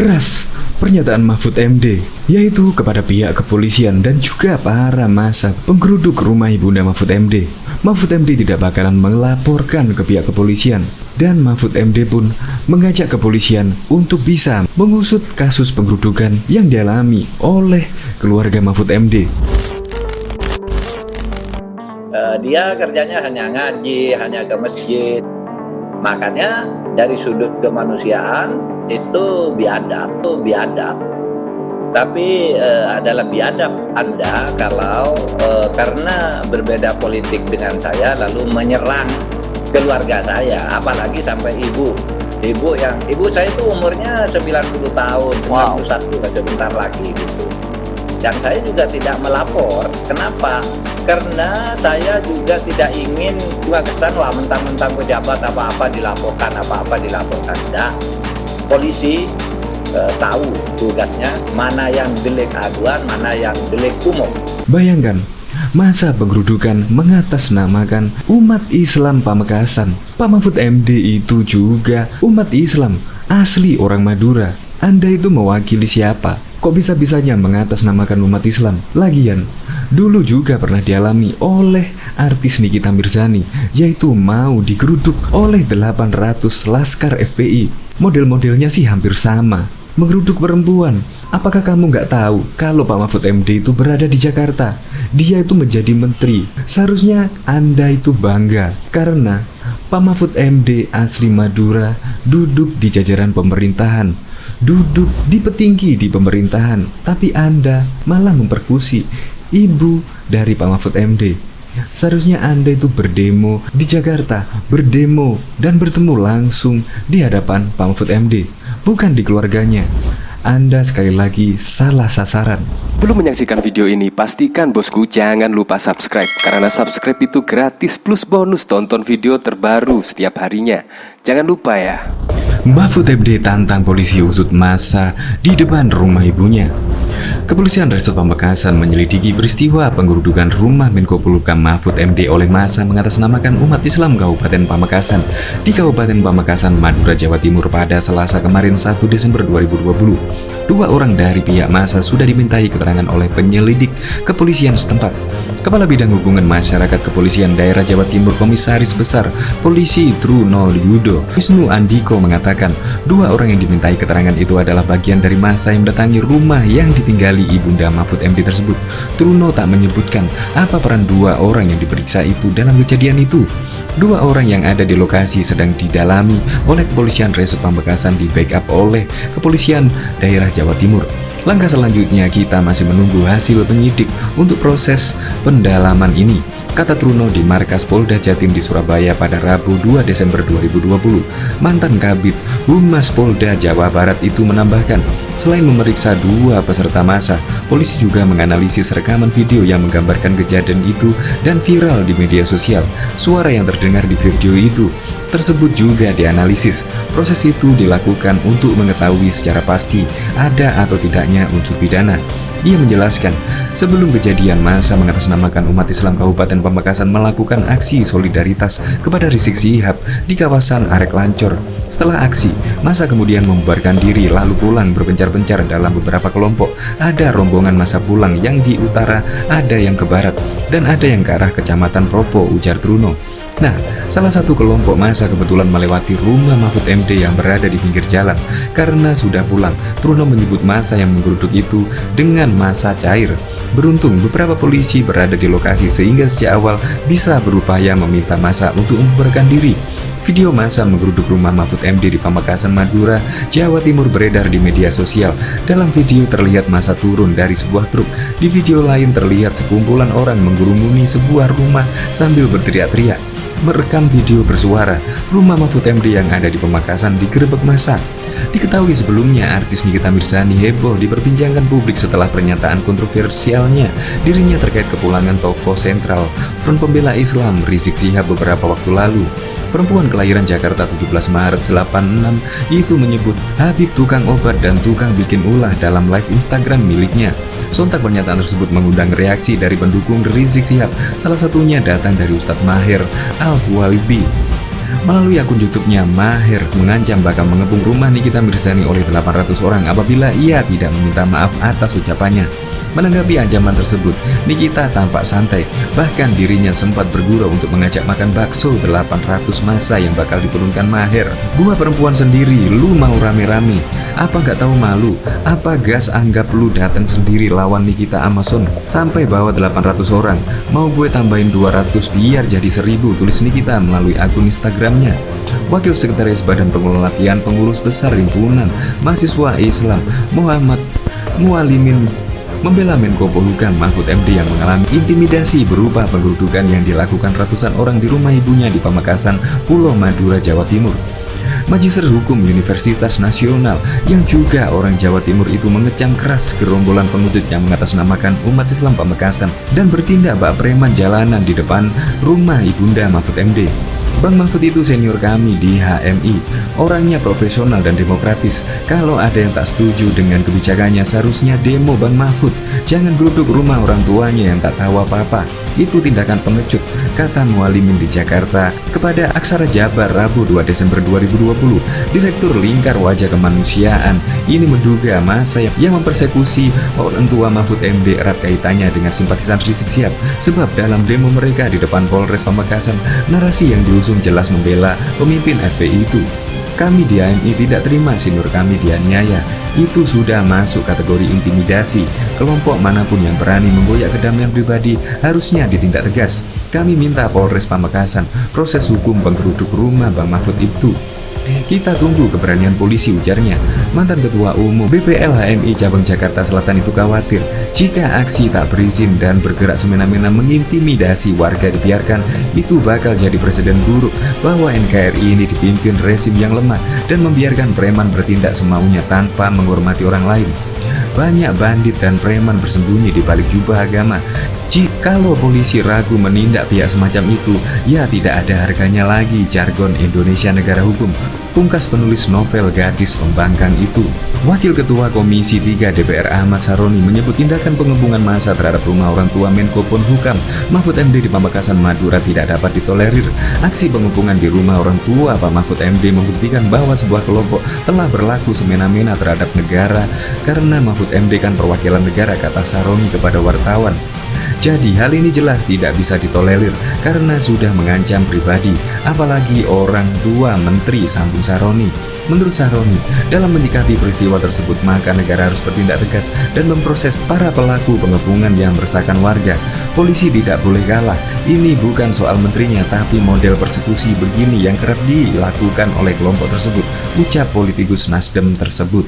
keras pernyataan Mahfud MD, yaitu kepada pihak kepolisian dan juga para massa penggeruduk rumah Ibunda Mahfud MD. Mahfud MD tidak bakalan melaporkan ke pihak kepolisian, dan Mahfud MD pun mengajak kepolisian untuk bisa mengusut kasus penggerudukan yang dialami oleh keluarga Mahfud MD. Dia kerjanya hanya ngaji, hanya ke masjid. Makanya dari sudut kemanusiaan itu biadab. Tapi adalah biadab Anda kalau karena berbeda politik dengan saya lalu menyerang keluarga saya, apalagi sampai ibu saya itu umurnya 90 tahun, 91 sebentar lagi gitu. Dan saya juga tidak melapor. Kenapa? Karena saya juga tidak ingin juga kesan wah mentang-mentang pejabat apa-apa dilaporkan. Tidak. Polisi tahu tugasnya, mana yang delik aduan, mana yang delik umum. Bayangkan, masa penggerudukan mengatasnamakan umat Islam Pamekasan. Pak Mahfud MD itu juga umat Islam, asli orang Madura. Anda itu mewakili siapa? Kok bisa-bisanya mengatasnamakan umat Islam? Lagian, dulu juga pernah dialami oleh artis Nikita Mirzani, yaitu mau digeruduk oleh 800 laskar FPI. Model-modelnya sih hampir sama. Menggeruduk perempuan. Apakah kamu nggak tahu kalau Pak Mahfud MD itu berada di Jakarta? Dia itu menjadi menteri. Seharusnya Anda itu bangga karena Pak Mahfud MD asli Madura, duduk di jajaran pemerintahan, duduk di petinggi di pemerintahan, tapi Anda malah memperkusi ibu dari Pak Mahfud MD. Seharusnya Anda itu berdemo di Jakarta, berdemo dan bertemu langsung di hadapan Pak Mahfud MD, bukan di keluarganya. Anda sekali lagi salah sasaran. Belum menyaksikan video ini, pastikan bosku jangan lupa subscribe, karena subscribe itu gratis plus bonus tonton video terbaru setiap harinya. Jangan lupa ya. Mahfud MD tantang polisi usut massa di depan rumah ibunya. Kepolisian Resort Pamekasan menyelidiki peristiwa penggerudukan rumah Menko Polhukam Mahfud MD oleh massa mengatasnamakan umat Islam Kabupaten Pamekasan di Kabupaten Pamekasan, Madura, Jawa Timur pada Selasa kemarin 1 Desember 2020. Dua orang dari pihak massa sudah dimintai keterangan oleh penyelidik kepolisian setempat. Kepala Bidang Hubungan Masyarakat Kepolisian Daerah Jawa Timur Komisaris Besar Polisi Truno Yudo Wisnu Andiko mengatakan dua orang yang dimintai keterangan itu adalah bagian dari massa yang mendatangi rumah yang ditinggali Ibunda Mahfud MD tersebut. Truno tak menyebutkan apa peran dua orang yang diperiksa itu dalam kejadian itu. Dua orang yang ada di lokasi sedang didalami oleh Kepolisian Resort Pamekasan di backup oleh Kepolisian Daerah Jawa Timur. Langkah selanjutnya kita masih menunggu hasil penyidik untuk proses pendalaman ini, kata Truno di markas Polda Jatim di Surabaya pada Rabu 2 Desember 2020. Mantan Kabid Humas Polda Jawa Barat itu menambahkan, selain memeriksa dua peserta massa, polisi juga menganalisis rekaman video yang menggambarkan kejadian itu dan viral di media sosial. Suara yang terdengar di video itu tersebut juga dianalisis. Proses itu dilakukan untuk mengetahui secara pasti ada atau tidaknya unsur pidana. Ia menjelaskan, sebelum kejadian massa mengatasnamakan umat Islam Kabupaten Pamekasan melakukan aksi solidaritas kepada Rizik Syihab di kawasan Arek Lancor. Setelah aksi, massa kemudian membubarkan diri lalu pulang berpencar-pencar dalam beberapa kelompok. Ada rombongan massa pulang yang di utara, ada yang ke barat, dan ada yang ke arah Kecamatan Propo, ujar Truno. Nah, salah satu kelompok massa kebetulan melewati rumah Mahfud MD yang berada di pinggir jalan. Karena sudah pulang, Truno menyebut massa yang menggeruduk itu dengan massa cair. Beruntung beberapa polisi berada di lokasi sehingga sejak awal bisa berupaya meminta massa untuk membubarkan diri. Video massa menggeruduk rumah Mahfud MD di Pamekasan, Madura, Jawa Timur beredar di media sosial. Dalam video terlihat massa turun dari sebuah truk. Di video lain terlihat sekumpulan orang menggurumuni sebuah rumah sambil berteriak-teriak. Merekam video bersuara, rumah Mahfud MD yang ada di Pamekasan digerebek massa. Diketahui sebelumnya artis Nikita Mirzani heboh diperbincangkan publik setelah pernyataan kontroversialnya dirinya terkait kepulangan tokoh sentral Front Pembela Islam Rizik Syihab beberapa waktu lalu. Perempuan kelahiran Jakarta 17 Maret 86 itu menyebut Habib tukang obat dan tukang bikin ulah dalam live Instagram miliknya. Sontak pernyataan tersebut mengundang reaksi dari pendukung Rizik Syihab, salah satunya datang dari Ustadz Maher Al-Huwaibi. Melalui akun YouTube-nya, Maher mengancam bakal mengepung rumah Nikita Mirzani oleh 800 orang apabila ia tidak meminta maaf atas ucapannya. Menanggapi ancaman tersebut, Nikita tampak santai, bahkan dirinya sempat bergurau untuk mengajak makan bakso 800 massa yang bakal diturunkan Maher. Gua perempuan sendiri, lu mau rame-rame? Apa gak tahu malu? Apa gas anggap lu datang sendiri lawan Nikita Amazon sampai bawa 800 orang? Mau gue tambahin 200 biar jadi 1000, tulis Nikita melalui akun Instagramnya. Wakil Sekretaris Badan Pengelola Latihan Pengurus Besar Himpunan Mahasiswa Islam Muhammad Mualimin membela Menko Polhukam Mahfud MD yang mengalami intimidasi berupa penggerudukan yang dilakukan ratusan orang di rumah ibunya di Pamekasan, Pulau Madura, Jawa Timur. Magister Hukum Universitas Nasional yang juga orang Jawa Timur itu mengecam keras gerombolan pengecut yang mengatasnamakan umat Islam Pamekasan dan bertindak bak preman jalanan di depan rumah ibunda Mahfud MD. Bang Mahfud itu senior kami di HMI, orangnya profesional dan demokratis. Kalau ada yang tak setuju dengan kebijakannya seharusnya demo Bang Mahfud. Jangan geruduk rumah orang tuanya yang tak tahu apa-apa. Itu tindakan pengecut, kata Mualimin di Jakarta kepada Aksara Jabar Rabu 2 Desember 2020. Direktur Lingkar Wajah Kemanusiaan ini menduga masa yang mempersekusi orang tua Mahfud MD erat kaitannya dengan simpatisan Rizik Syihab, sebab dalam demo mereka di depan Polres Pamekasan, narasi yang diusung jelas membela pemimpin FPI itu. Kami di HMI tidak terima senior kami dianiaya. Itu sudah masuk kategori intimidasi. Kelompok manapun yang berani memboyak kedamaian pribadi harusnya ditindak tegas. Kami minta Polres Pamekasan proses hukum penggeruduk rumah Bang Mahfud itu. Kita tunggu keberanian polisi, ujarnya. Mantan Ketua Umum BPL HMI Cabang Jakarta Selatan itu khawatir jika aksi tak berizin dan bergerak semena-mena mengintimidasi warga dibiarkan, itu bakal jadi presiden buruk bahwa NKRI ini dipimpin rezim yang lemah dan membiarkan preman bertindak semaunya tanpa menghormati orang lain. Banyak bandit dan preman bersembunyi di balik jubah agama. Jikalau polisi ragu menindak pihak semacam itu, ya tidak ada harganya lagi jargon Indonesia negara hukum, pungkas penulis novel Gadis Pembangkang itu. Wakil Ketua Komisi 3 DPR Ahmad Saroni menyebut tindakan pengepungan massa terhadap rumah orang tua Menko Polhukam Mahfud MD di Pamekasan, Madura tidak dapat ditolerir. Aksi pengepungan di rumah orang tua Pak Mahfud MD membuktikan bahwa sebuah kelompok telah berlaku semena-mena terhadap negara karena Mahfud MD kan perwakilan negara, kata Saroni kepada wartawan. Jadi hal ini jelas tidak bisa ditolerir karena sudah mengancam pribadi, apalagi orang tua menteri, sambung Saroni. Menurut Saroni, dalam menyikapi peristiwa tersebut maka negara harus bertindak tegas dan memproses para pelaku pengepungan yang meresahkan warga. Polisi tidak boleh kalah. Ini bukan soal menterinya tapi model persekusi begini yang kerap dilakukan oleh kelompok tersebut, ucap politikus Nasdem tersebut.